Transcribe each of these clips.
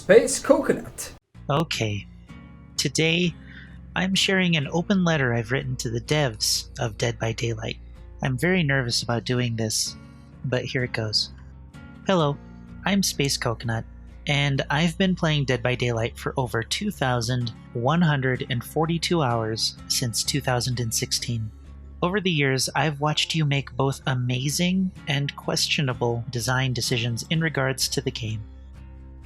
Space Coconut. Okay, today I'm sharing an open letter I've written to the devs of Dead by Daylight. I'm very nervous about doing this, but here it goes. Hello, I'm Space Coconut, and I've been playing Dead by Daylight for over 2,142 hours since 2016. Over the years, I've watched you make both amazing and questionable design decisions in regards to the game.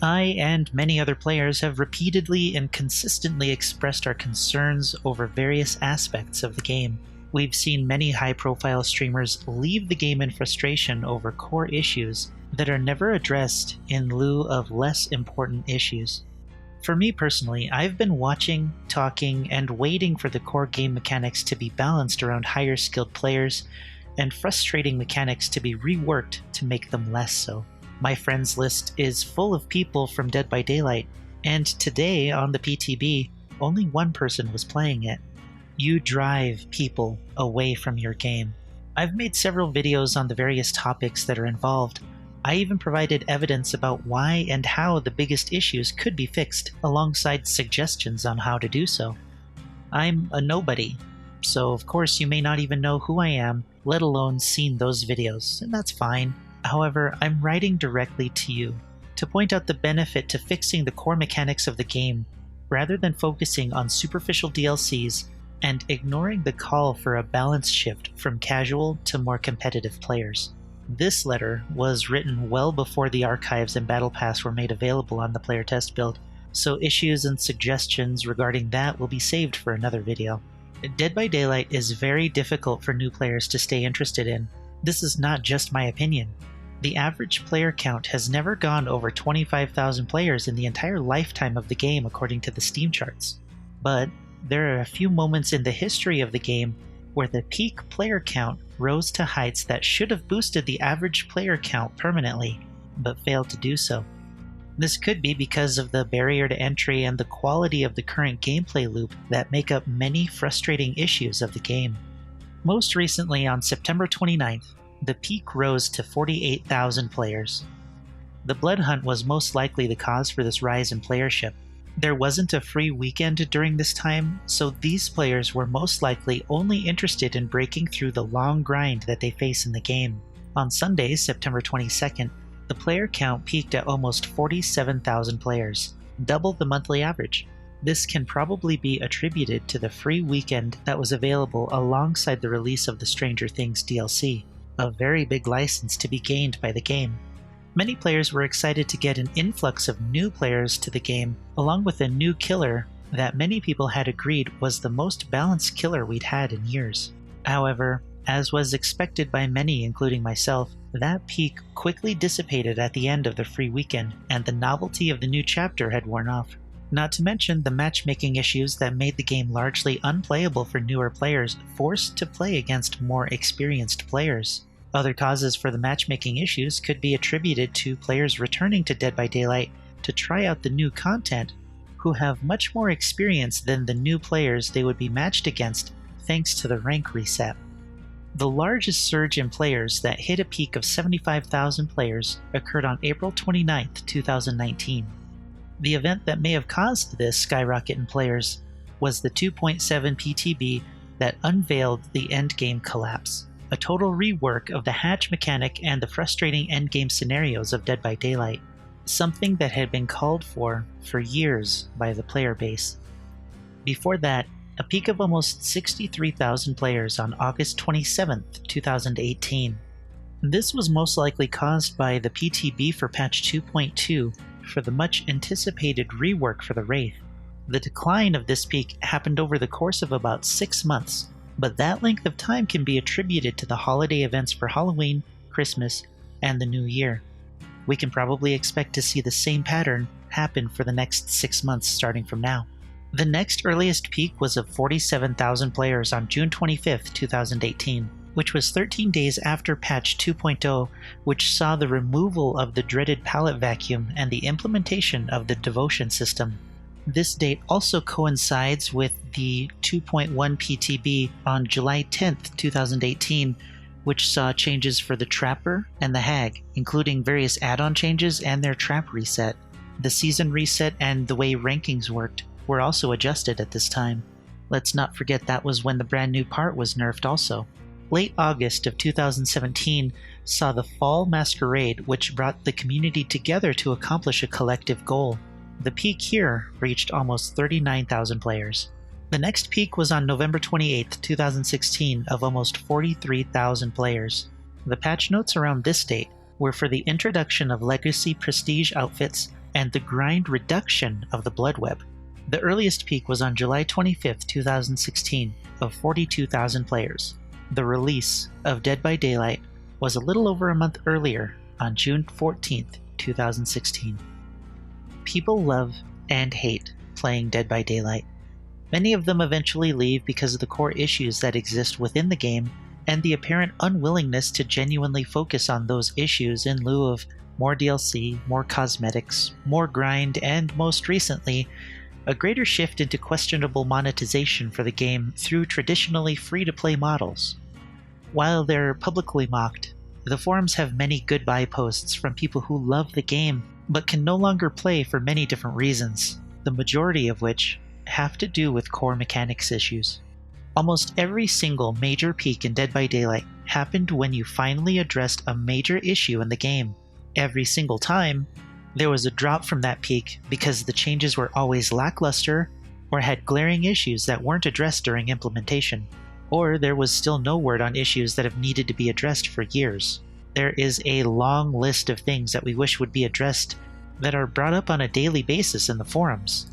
I and many other players have repeatedly and consistently expressed our concerns over various aspects of the game. We've seen many high-profile streamers leave the game in frustration over core issues that are never addressed in lieu of less important issues. For me personally, I've been watching, talking, and waiting for the core game mechanics to be balanced around higher skilled players, and frustrating mechanics to be reworked to make them less so. My friends list is full of people from Dead by Daylight, and today on the PTB, only one person was playing it. You drive people away from your game. I've made several videos on the various topics that are involved. I even provided evidence about why and how the biggest issues could be fixed, alongside suggestions on how to do so. I'm a nobody, so of course you may not even know who I am, let alone seen those videos, and that's fine. However, I'm writing directly to you to point out the benefit to fixing the core mechanics of the game, rather than focusing on superficial DLCs and ignoring the call for a balance shift from casual to more competitive players. This letter was written well before the archives and Battle Pass were made available on the player test build, so issues and suggestions regarding that will be saved for another video. Dead by Daylight is very difficult for new players to stay interested in. This is not just my opinion. The average player count has never gone over 25,000 players in the entire lifetime of the game according to the Steam charts. But there are a few moments in the history of the game where the peak player count rose to heights that should have boosted the average player count permanently, but failed to do so. This could be because of the barrier to entry and the quality of the current gameplay loop that make up many frustrating issues of the game. Most recently, on September 29th, the peak rose to 48,000 players. The Blood Hunt was most likely the cause for this rise in playership. There wasn't a free weekend during this time, so these players were most likely only interested in breaking through the long grind that they face in the game. On Sunday, September 22nd, the player count peaked at almost 47,000 players, double the monthly average. This can probably be attributed to the free weekend that was available alongside the release of the Stranger Things DLC, a very big license to be gained by the game. Many players were excited to get an influx of new players to the game, along with a new killer that many people had agreed was the most balanced killer we'd had in years. However, as was expected by many, including myself, that peak quickly dissipated at the end of the free weekend, and the novelty of the new chapter had worn off. Not to mention the matchmaking issues that made the game largely unplayable for newer players forced to play against more experienced players. Other causes for the matchmaking issues could be attributed to players returning to Dead by Daylight to try out the new content, who have much more experience than the new players they would be matched against thanks to the rank reset. The largest surge in players that hit a peak of 75,000 players occurred on April 29, 2019. The event that may have caused this skyrocket in players was the 2.7 PTB that unveiled the endgame collapse, a total rework of the hatch mechanic and the frustrating endgame scenarios of Dead by Daylight, something that had been called for years by the player base. Before that, a peak of almost 63,000 players on August 27, 2018. This was most likely caused by the PTB for patch 2.2 for the much anticipated rework for the Wraith. The decline of this peak happened over the course of about 6 months, but that length of time can be attributed to the holiday events for Halloween, Christmas, and the New Year. We can probably expect to see the same pattern happen for the next 6 months starting from now. The next earliest peak was of 47,000 players on June 25, 2018, which was 13 days after patch 2.0, which saw the removal of the dreaded pallet vacuum and the implementation of the devotion system. This date also coincides with the 2.1 PTB on July 10, 2018, which saw changes for the Trapper and the Hag, including various add-on changes and their trap reset. The season reset and the way rankings worked were also adjusted at this time. Let's not forget that was when the brand new part was nerfed also. Late August of 2017 saw the Fall Masquerade, which brought the community together to accomplish a collective goal. The peak here reached almost 39,000 players. The next peak was on November 28, 2016, of almost 43,000 players. The patch notes around this date were for the introduction of legacy prestige outfits and the grind reduction of the Blood Web. The earliest peak was on July 25, 2016, of 42,000 players. The release of Dead by Daylight was a little over a month earlier, on June 14, 2016. People love and hate playing Dead by Daylight. Many of them eventually leave because of the core issues that exist within the game and the apparent unwillingness to genuinely focus on those issues in lieu of more DLC, more cosmetics, more grind, and most recently, a greater shift into questionable monetization for the game through traditionally free-to-play models. While they're publicly mocked, the forums have many goodbye posts from people who love the game but can no longer play for many different reasons, the majority of which have to do with core mechanics issues. Almost every single major peak in Dead by Daylight happened when you finally addressed a major issue in the game. Every single time, there was a drop from that peak because the changes were always lackluster or had glaring issues that weren't addressed during implementation, or there was still no word on issues that have needed to be addressed for years. There is a long list of things that we wish would be addressed that are brought up on a daily basis in the forums.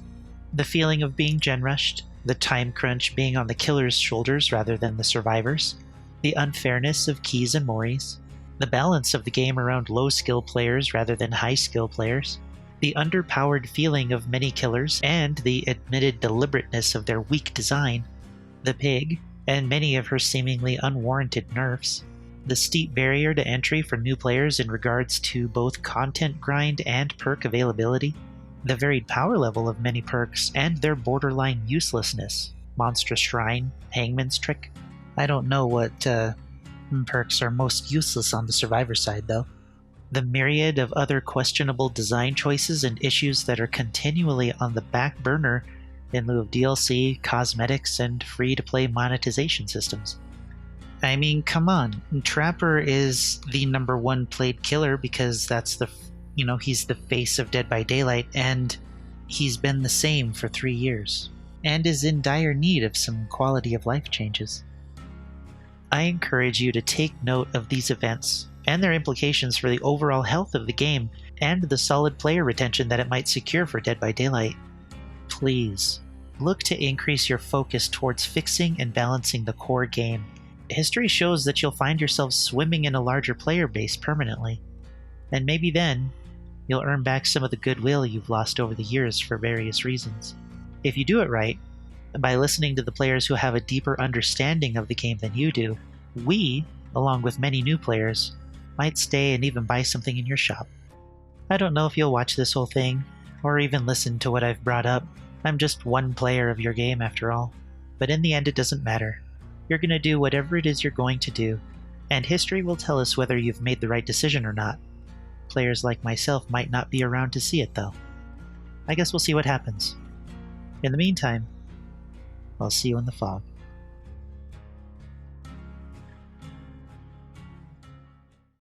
The feeling of being gen rushed, the time crunch being on the killer's shoulders rather than the survivors, the unfairness of keys and moris, the balance of the game around low-skill players rather than high-skill players, the underpowered feeling of many killers and the admitted deliberateness of their weak design, the pig, and many of her seemingly unwarranted nerfs, the steep barrier to entry for new players in regards to both content grind and perk availability, the varied power level of many perks and their borderline uselessness, Monstrous Shrine, Hangman's Trick. I don't know what perks are most useless on the survivor side though. The myriad of other questionable design choices and issues that are continually on the back burner in lieu of DLC, cosmetics, and free-to-play monetization systems. I mean, come on, Trapper is the #1 played killer because that's he's the face of Dead by Daylight, and he's been the same for 3 years, and is in dire need of some quality of life changes. I encourage you to take note of these events and their implications for the overall health of the game and the solid player retention that it might secure for Dead by Daylight. Please, look to increase your focus towards fixing and balancing the core game. History shows that you'll find yourself swimming in a larger player base permanently, and maybe then, you'll earn back some of the goodwill you've lost over the years for various reasons. If you do it right, by listening to the players who have a deeper understanding of the game than you do, we, along with many new players, might stay and even buy something in your shop. I don't know if you'll watch this whole thing, or even listen to what I've brought up. I'm just one player of your game after all. But in the end, it doesn't matter. You're going to do whatever it is you're going to do, and history will tell us whether you've made the right decision or not. Players like myself might not be around to see it, though. I guess we'll see what happens. In the meantime, I'll see you in the fog.